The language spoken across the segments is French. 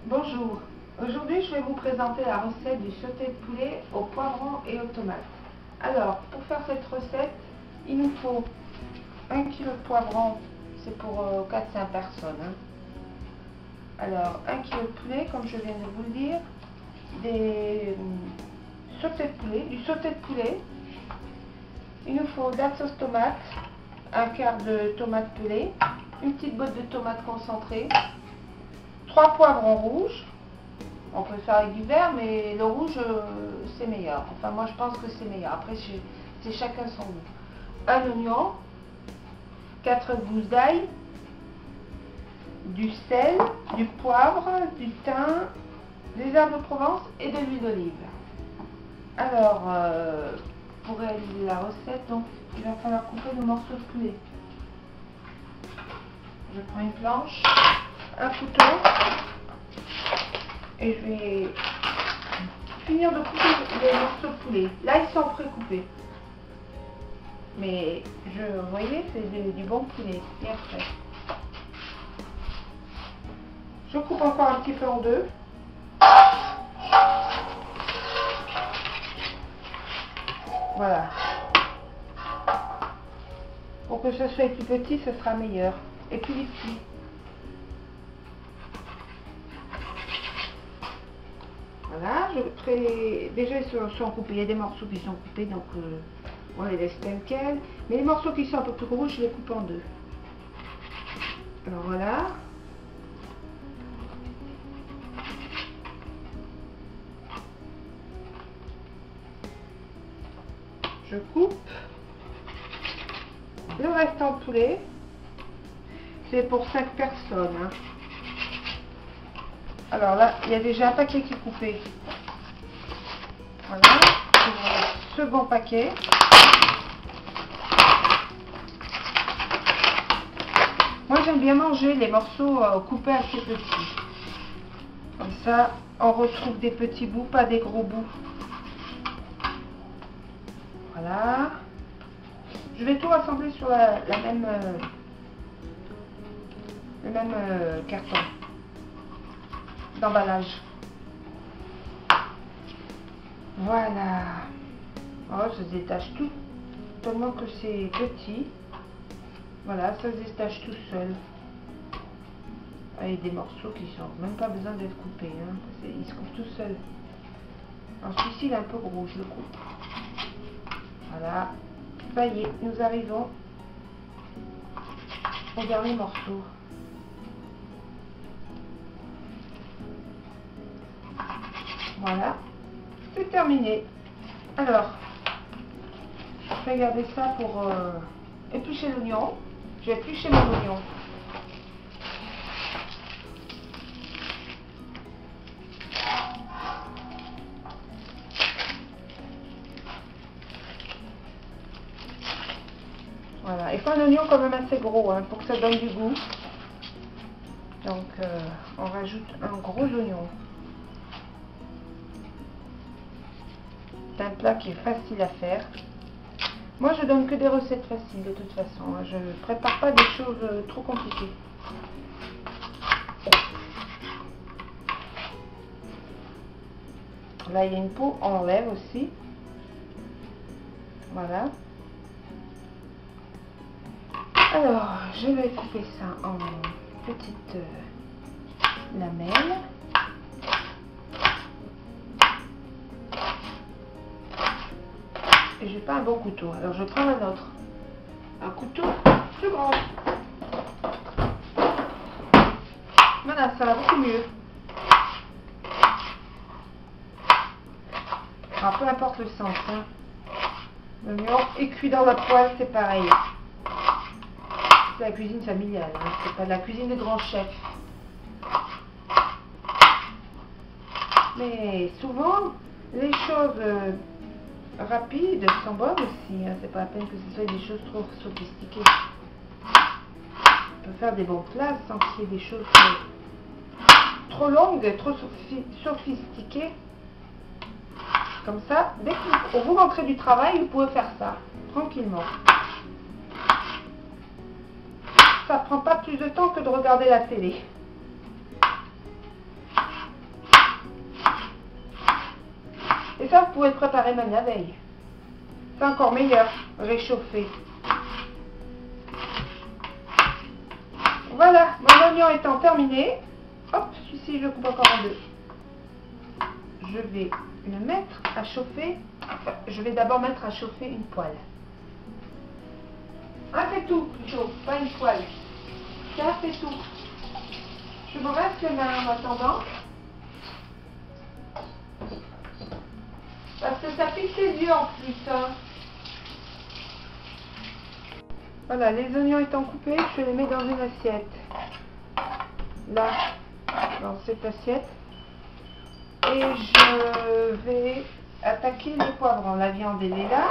Bonjour, aujourd'hui je vais vous présenter la recette du sauté de poulet au poivron et aux tomates. Alors, pour faire cette recette, il nous faut 1 kg de poivron, c'est pour 4-5 personnes. Alors, 1 kg de poulet, comme je viens de vous le dire, des sautés de poulet, du sauté de poulet. Il nous faut de la sauce tomate, un quart de tomate pelée, une petite botte de tomate concentrée, 3 poivrons rouges. On peut faire avec du vert, mais le rouge, c'est meilleur. Enfin, moi, je pense que c'est meilleur. Après, c'est chacun son goût. Un oignon, 4 gousses d'ail, du sel, du poivre, du thym, des herbes de Provence et de l'huile d'olive. Alors, pour réaliser la recette, donc, il va falloir couper nos morceaux de poulet. Je prends une planche, un couteau, et je vais finir de couper les morceaux de poulet. Là, ils sont pré-coupés. Mais, vous voyez, c'est du bon poulet, bien frais. Je coupe encore un petit peu en deux. Voilà. Pour que ce soit plus petit, ce sera meilleur. Et plus petit. Voilà, déjà ils sont coupés, il y a des morceaux qui sont coupés, donc on les laisse tels quels. Mais les morceaux qui sont un peu plus gros, je les coupe en deux. Alors voilà. Je coupe. Le restant de poulet, c'est pour 5 personnes. Hein. Alors là, il y a déjà un paquet qui est coupé. Voilà, le second paquet. Moi, j'aime bien manger les morceaux coupés assez petits. Comme ça, on retrouve des petits bouts, pas des gros bouts. Voilà. Je vais tout rassembler sur le même carton d'emballage. Voilà. Oh, ça se détache tout, tellement que c'est petit. Voilà, ça se détache tout seul. Avec des morceaux qui sont même pas besoin d'être coupés. Hein. Ils se coupent tout seuls. Alors celui-ci, il est un peu gros, je le coupe. Voilà. Ça y est, nous arrivons au dernier morceau. Voilà, c'est terminé. Alors, je vais garder ça pour éplucher l'oignon. Je vais éplucher mon oignon. Voilà, il faut un oignon quand même assez gros hein, pour que ça donne du goût. Donc, on rajoute un gros oignon. C'est un plat qui est facile à faire. Moi, je donne que des recettes faciles de toute façon. Je ne prépare pas des choses trop compliquées. Là, il y a une peau, on enlève aussi. Voilà. Alors, je vais couper ça en petites lamelles. Et j'ai pas un bon couteau, alors je prends un autre. Un couteau plus grand. Voilà, ça va beaucoup mieux. Alors, peu importe le sens. Hein. L'oignon est cuit dans la poêle, c'est pareil. C'est la cuisine familiale, hein. C'est pas de la cuisine de grand chef. Mais souvent, les choses rapides sont bonnes aussi. Hein. C'est pas la peine que ce soit des choses trop sophistiquées. On peut faire des bons plats sans qu'il y ait des choses trop longues, trop sophistiquées. Comme ça, dès que vous rentrez du travail, vous pouvez faire ça, tranquillement. Ça prend pas plus de temps que de regarder la télé. ça, vous pouvez le préparer même la veille. C'est encore meilleur, réchauffer. Voilà, mon oignon étant terminé, hop, celui-ci je le coupe encore en deux. Je vais le mettre à chauffer. Enfin, je vais d'abord mettre à chauffer une poêle. Ah, c'est tout plutôt, pas une poêle. Ça, c'est tout. Je me reste les mains en attendant. Parce que ça pique les yeux en plus. Hein. Voilà, les oignons étant coupés, je les mets dans une assiette. Là, dans cette assiette. Et je vais attaquer les poivrons. La viande, elle est là.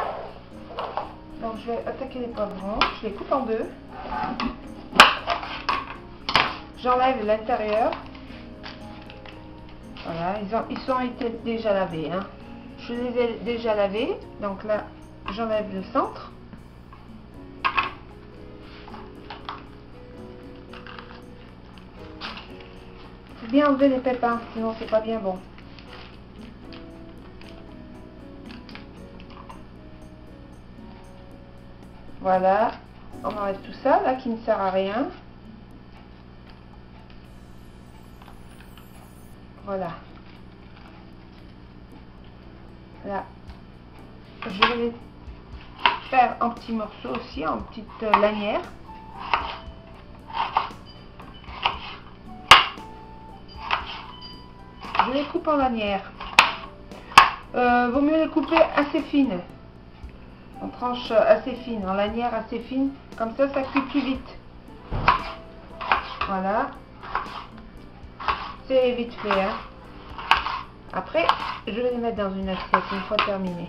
Donc je vais attaquer les poivrons. Je les coupe en deux. J'enlève l'intérieur. Voilà, ils sont été déjà lavés. Hein. Je les ai déjà lavés. Donc là, j'enlève le centre. Faut bien enlever les pépins, sinon c'est pas bien bon. Voilà, on enlève tout ça, là, qui ne sert à rien. Voilà. Là, je vais les faire en petits morceaux aussi, en petites lanières. Je les coupe en lanières. Vaut mieux les couper assez fines. En tranches assez fines, en lanières assez fines. Comme ça cuit plus vite. Voilà. C'est vite fait. Hein. Après, je vais les mettre dans une assiette une fois terminé.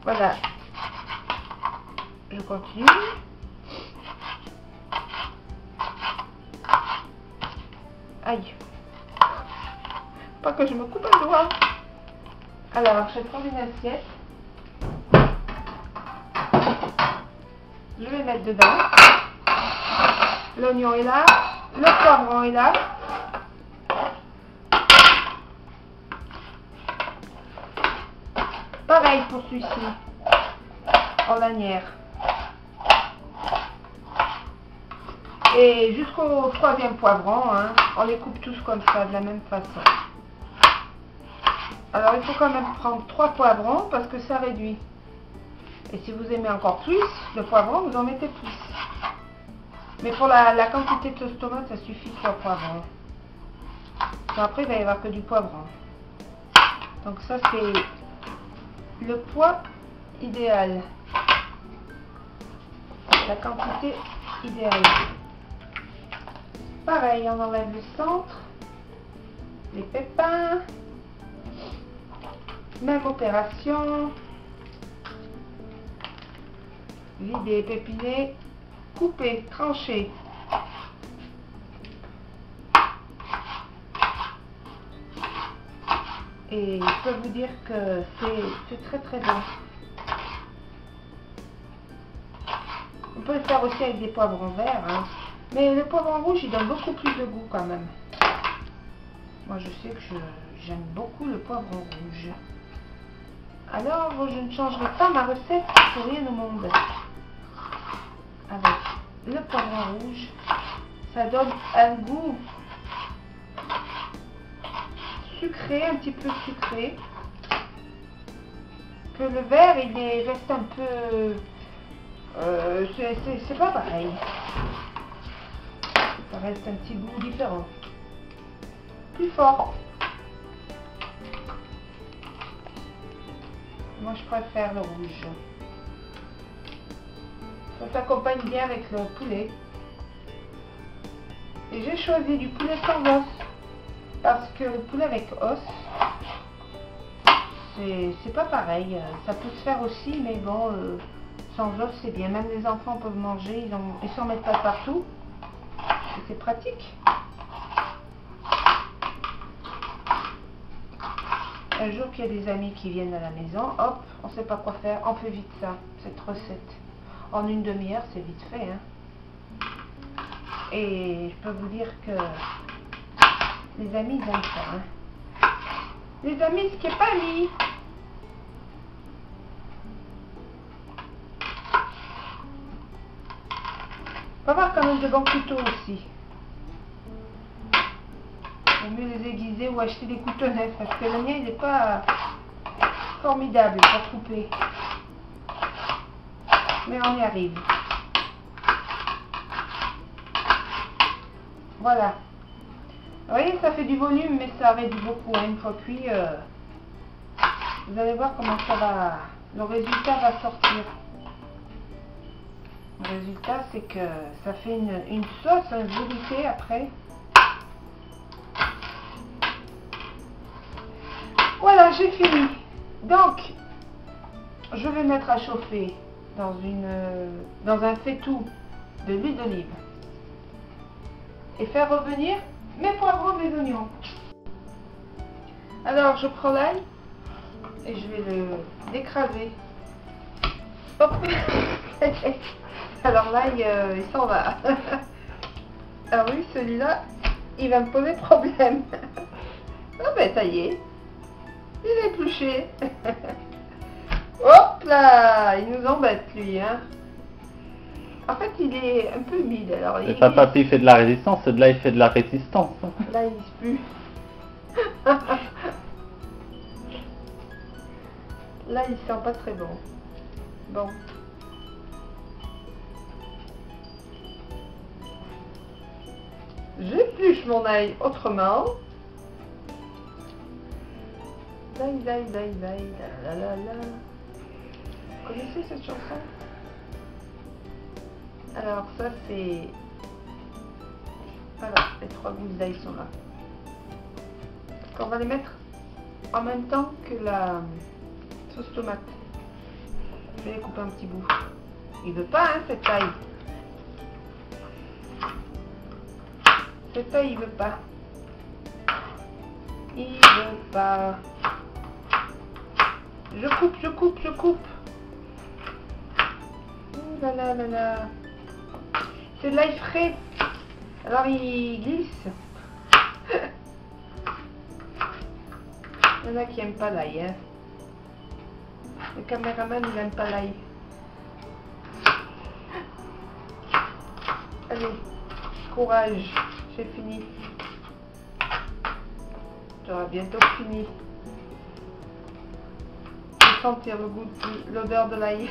Voilà. Je continue. Aïe. Pas que je me coupe le doigt. Alors, je vais prendre une assiette. Je vais mettre dedans. L'oignon est là. Le poivron est là. Pareil pour celui-ci. En lanière. Et jusqu'au troisième poivron, hein, on les coupe tous comme ça, de la même façon. Alors il faut quand même prendre 3 poivrons parce que ça réduit. Et si vous aimez encore plus de poivrons, vous en mettez plus. Mais pour la quantité de sauce tomate, ça suffit 3 poivrons. Après, il va y avoir que du poivron. Donc ça, c'est le poids idéal. La quantité idéale. Pareil, on enlève le centre, les pépins. Même opération. Vider, pépiner, couper, trancher. Et je peux vous dire que c'est très très bon. On peut le faire aussi avec des poivrons verts. Hein. Mais le poivron rouge, il donne beaucoup plus de goût quand même. Moi, je sais que j'aime beaucoup le poivron rouge. Alors, je ne changerai pas ma recette pour rien au monde. Avec le poivron rouge, ça donne un goût sucré, un petit peu sucré. Que le vert, il reste un peu... c'est pas pareil. Ça reste un petit goût différent. Plus fort. Moi, je préfère le rouge. Ça s'accompagne bien avec le poulet. Et j'ai choisi du poulet sans os. Parce que le poulet avec os, c'est pas pareil. Ça peut se faire aussi, mais bon, sans os, c'est bien. Même les enfants peuvent manger, ils s'en mettent pas partout. C'est pratique. Un jour qu'il y a des amis qui viennent à la maison, hop, on ne sait pas quoi faire, on fait vite ça, cette recette. En une demi-heure, c'est vite fait. Hein. Et je peux vous dire que les amis, ils aiment ça. Hein. Les amis, ce qui n'est pas mis. On va avoir quand même de bons couteaux aussi. Il vaut mieux les aiguiser ou acheter des couteaux neufs parce que le mien il n'est pas formidable pour couper. Mais on y arrive. Voilà. Vous voyez, ça fait du volume, mais ça réduit beaucoup. Hein. Une fois cuit, vous allez voir comment ça va. Le résultat va sortir. Le résultat, c'est que ça fait une sauce, un velouté après. Voilà, j'ai fini. Donc, je vais mettre à chauffer dans un faitout de l'huile d'olive et faire revenir mes poivrons, mes oignons. Alors, je prends l'ail et je vais le décraser. Hop. Alors l'ail, il s'en va. Ah oui, celui-là, il va me poser problème. Ah ben, ça y est. Il est épluché. Hop là, il nous embête lui, hein. En fait, il est un peu humide. Alors, c'est pas papy fait de la résistance, c'est de là il fait de la résistance. Là, il se pue. Là, il sent pas très bon. Bon. J'épluche mon ail autrement. Daï, daï, daï, daï, la la la. Vous connaissez cette chanson? Alors ça c'est... Voilà, les 3 gousses d'ail sont là. On va les mettre en même temps que la sauce tomate. Je vais les couper un petit bout. Il veut pas, hein, cette taille. Cette taille, il veut pas. Il veut pas. Je coupe, je coupe, je coupe. Ouh là là là là. C'est de l'ail frais. Alors il glisse. Il y en a qui n'aiment pas l'ail. Hein. Le caméraman, il n'aime pas l'ail. Allez, courage. J'ai fini. J'aurai bientôt fini. Sentir le goût, l'odeur de l'ail.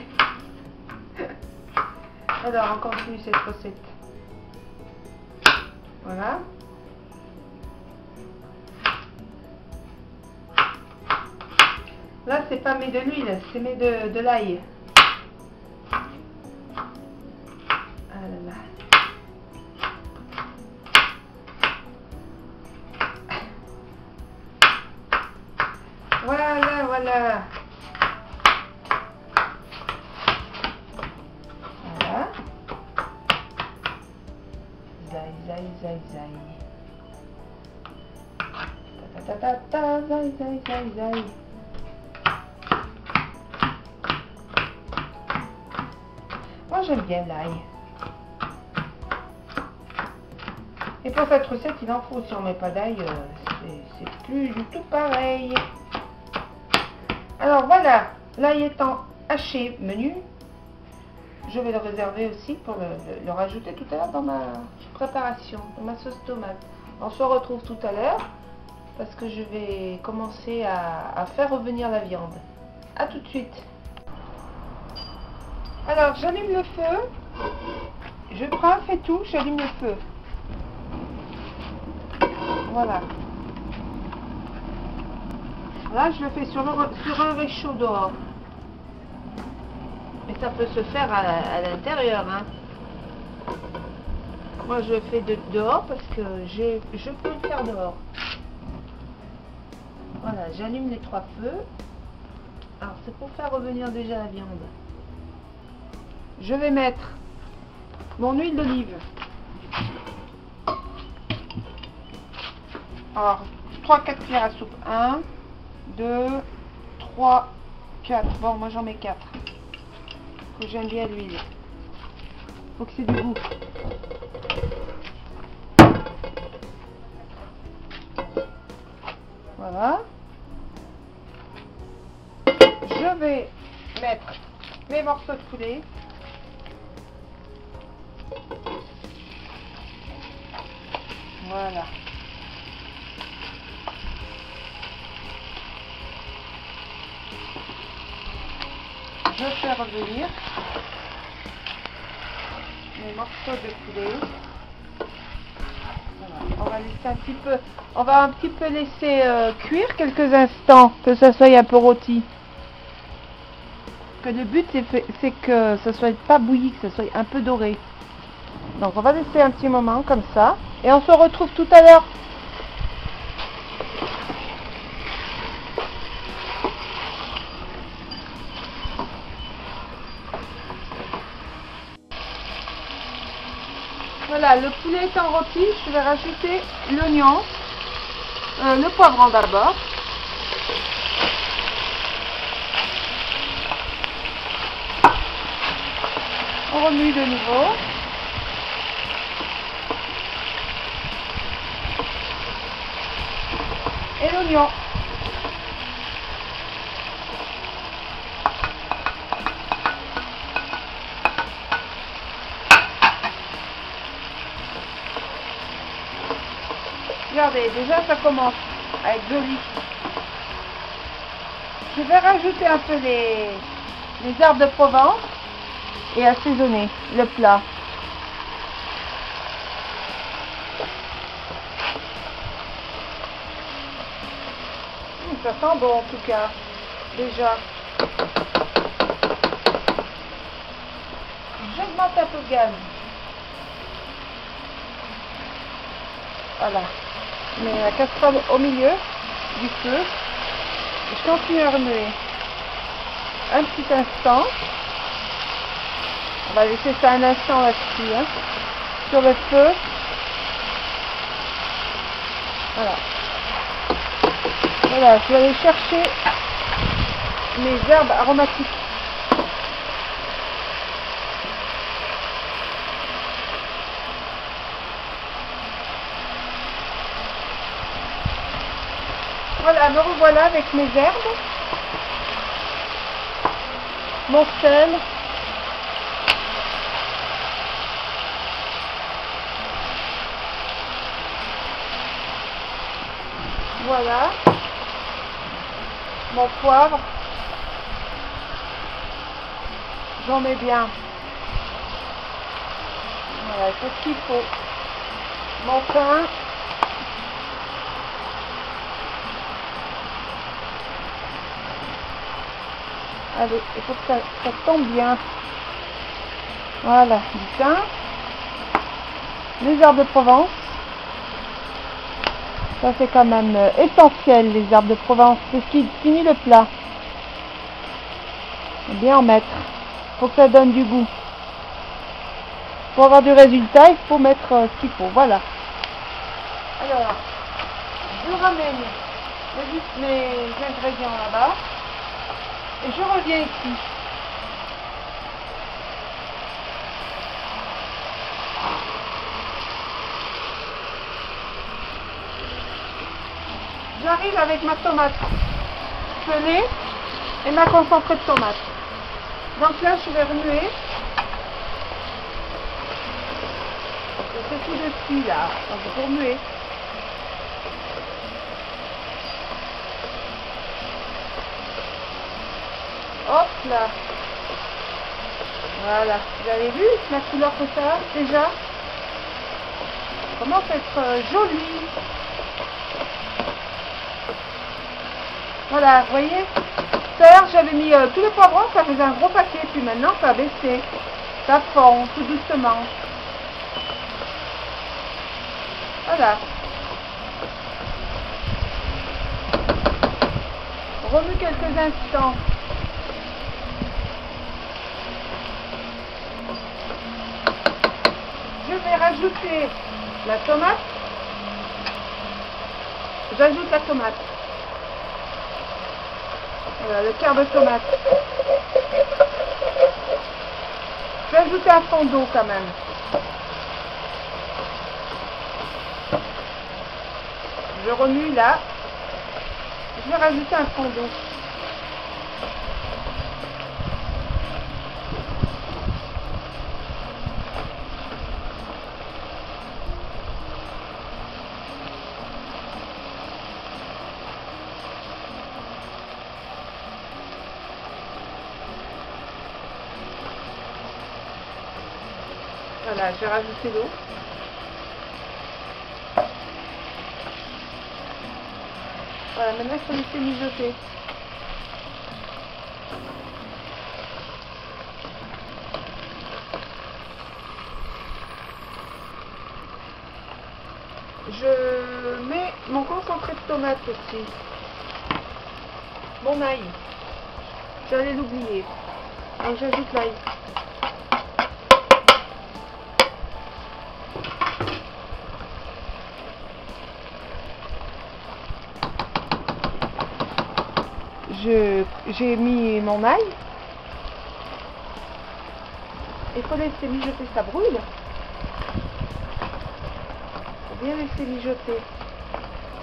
Alors on continue cette recette. Voilà. Là c'est pas mis de l'huile, c'est mis de l'ail. Ah là là. Voilà, voilà. Zai, zai, zai, zai. Ta ta ta ta, zai, zai, zai, zai. Moi j'aime bien l'ail. Et pour cette recette, il en faut. Si on met pas d'ail, c'est plus du tout pareil. Alors voilà, l'ail étant haché menu, je vais le réserver aussi pour le rajouter tout à l'heure dans ma préparation, dans ma sauce tomate. On se retrouve tout à l'heure parce que je vais commencer à faire revenir la viande. A tout de suite. Alors j'allume le feu, je prends un faitout, j'allume le feu. Voilà. Là je le fais sur un réchaud dehors. Mais ça peut se faire à l'intérieur. Hein. Moi je le fais dehors parce que je peux le faire dehors. Voilà, j'allume les 3 feux. Alors c'est pour faire revenir déjà la viande. Je vais mettre mon huile d'olive. Alors 3-4 cuillères à soupe. 1, 2, 3, 4. Bon, moi j'en mets 4. Faut que j'aime bien l'huile. Faut que c'est du goût. Voilà. vais mettre mes morceaux de poulet. Voilà. Je fais revenir mes morceaux de poulet. Voilà. On va laisser un petit peu, on va un petit peu laisser cuire quelques instants, que ça soit un peu rôti. Que le but c'est que ça soit pas bouilli, que ça soit un peu doré. Donc on va laisser un petit moment comme ça et on se retrouve tout à l'heure. Voilà, le poulet étant rôti, je vais rajouter l'oignon, le poivron d'abord. On remue de nouveau. Et l'oignon. Regardez, déjà ça commence à être joli. Je vais rajouter un peu les herbes de Provence et assaisonner le plat. Ça sent bon en tout cas, déjà. J'augmente un peu le gaz. Voilà. Je mets la casserole au milieu du feu. Et je continue à remuer un petit instant. On va laisser ça un instant là-dessus, hein, sur le feu. Voilà. Voilà, je vais aller chercher mes herbes aromatiques. Voilà, me revoilà avec mes herbes, mon sel, voilà, mon poivre, j'en mets bien, voilà, c'est ce qu'il faut, mon pain. Allez, il faut que ça tombe bien. Voilà, du thym, les herbes de Provence. Ça c'est quand même essentiel, les herbes de Provence. C'est ce qui finit le plat. Faut bien en mettre. Faut que ça donne du goût. Pour avoir du résultat, il faut mettre ce qu'il faut. Voilà. Alors, je ramène mes ingrédients là-bas. Et je reviens ici. J'arrive avec ma tomate pelée et ma concentrée de tomate. Donc là, je vais remuer. C'est tout dessus là. Donc je vais remuer. Hop là. Voilà. Vous avez vu la couleur que ça a déjà? Ça commence à être joli. Voilà, vous voyez? Tout à l'heure j'avais mis tous les poivrons, ça faisait un gros paquet. Puis maintenant ça a baissé. Ça fond tout doucement. Voilà. On remue quelques instants. Je vais rajouter la tomate. J'ajoute la tomate. Voilà, le quart de tomate. Je vais ajouter un fond d'eau quand même. Je remue là. Je vais rajouter un fond d'eau. Voilà, j'ai rajouté l'eau. Voilà, maintenant il faut laisser mijoter. Je mets mon concentré de tomate aussi. Mon ail. J'allais l'oublier. Donc j'ajoute l'ail. J'ai mis mon ail. Il faut laisser mijoter, ça brûle. Il faut bien laisser mijoter.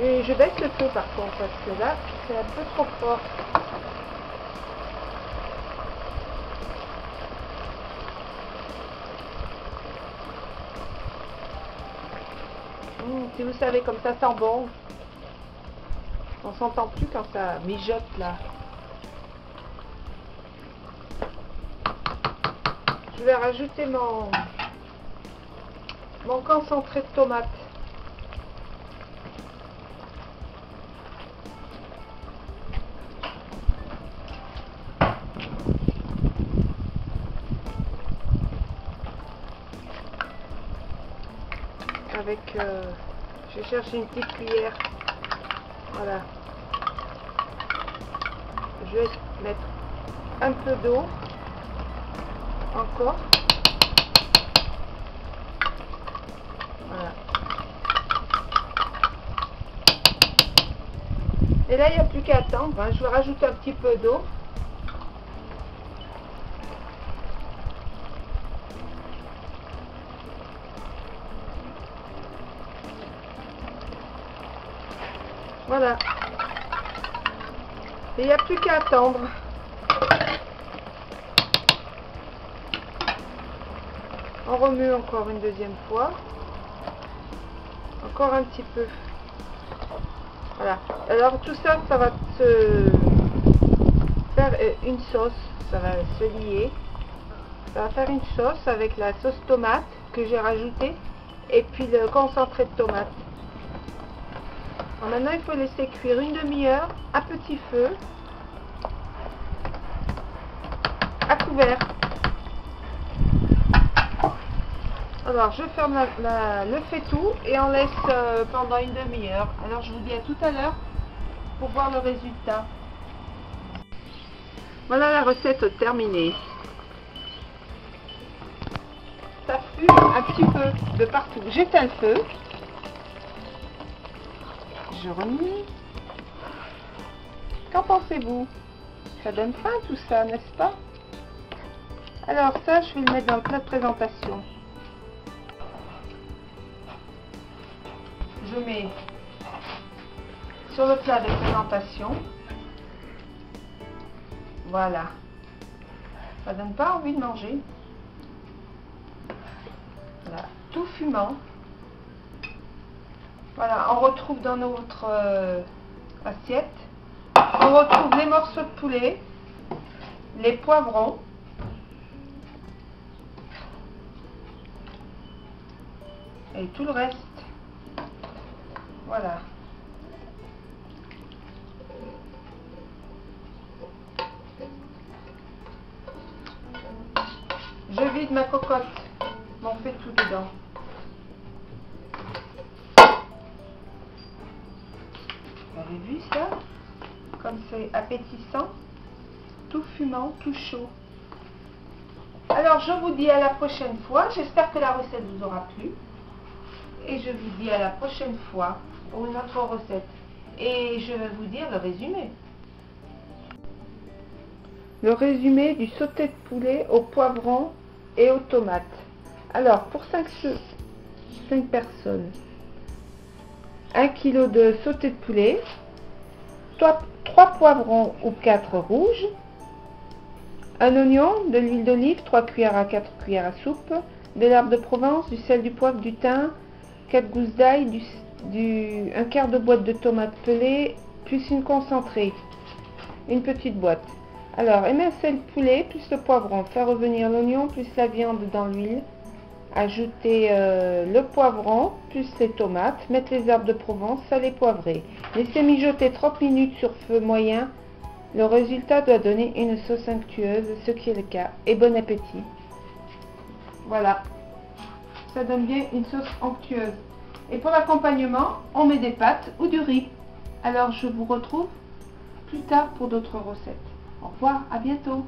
Et je baisse le feu par contre, parce que là, c'est un peu trop fort. Si vous savez, comme ça sent bon. On s'entend plus quand ça mijote là. Je vais rajouter mon concentré de tomate. Avec, je cherche une petite cuillère. Voilà. Je vais mettre un peu d'eau. Encore. Voilà. Et là, il n'y a plus qu'à attendre. Hein. Je vais rajouter un petit peu d'eau. Voilà. Et il n'y a plus qu'à attendre. On remue encore une deuxième fois. Encore un petit peu. Voilà. Alors tout ça, ça va se faire une sauce. Ça va se lier. Ça va faire une sauce avec la sauce tomate que j'ai rajoutée. Et puis le concentré de tomate. Alors maintenant, il faut laisser cuire une demi-heure à petit feu. À couvert. Alors je ferme le faitout et on laisse pendant une demi-heure. Alors je vous dis à tout à l'heure pour voir le résultat. Voilà la recette terminée. Ça fume un petit peu de partout. J'éteins le feu. Je remue. Qu'en pensez-vous? Ça donne faim tout ça, n'est-ce pas? Alors ça, je vais le mettre dans le plat de présentation. Je mets sur le plat de présentation. Voilà. Ça donne pas envie de manger. Voilà. Tout fumant. Voilà. On retrouve dans notre assiette. On retrouve les morceaux de poulet, les poivrons. Et tout le reste. Voilà. Je vide ma cocotte, mon faitout dedans. Vous avez vu ça? Comme c'est appétissant, tout fumant, tout chaud. Alors je vous dis à la prochaine fois. J'espère que la recette vous aura plu. Et je vous dis à la prochaine fois pour une autre recette. Et je vais vous dire le résumé. Le résumé du sauté de poulet au poivron et aux tomates. Alors, pour 5 personnes, 1 kg de sauté de poulet, 3 poivrons ou 4 rouges, un oignon, de l'huile d'olive, 3 cuillères à 4 cuillères à soupe, de l'herbe de Provence, du sel, du poivre, du thym, 4 gousses d'ail, un quart de boîte de tomates pelées, plus une concentrée, une petite boîte. Alors, émincer le poulet, plus le poivron, faire revenir l'oignon, plus la viande dans l'huile, ajouter le poivron plus les tomates, mettre les herbes de Provence, salé, poivré. Laissez mijoter 30 minutes sur feu moyen. Le résultat doit donner une sauce onctueuse, ce qui est le cas. Et bon appétit. Voilà, ça donne bien une sauce onctueuse. Et pour l'accompagnement, on met des pâtes ou du riz. Alors je vous retrouve plus tard pour d'autres recettes. Au revoir, à bientôt.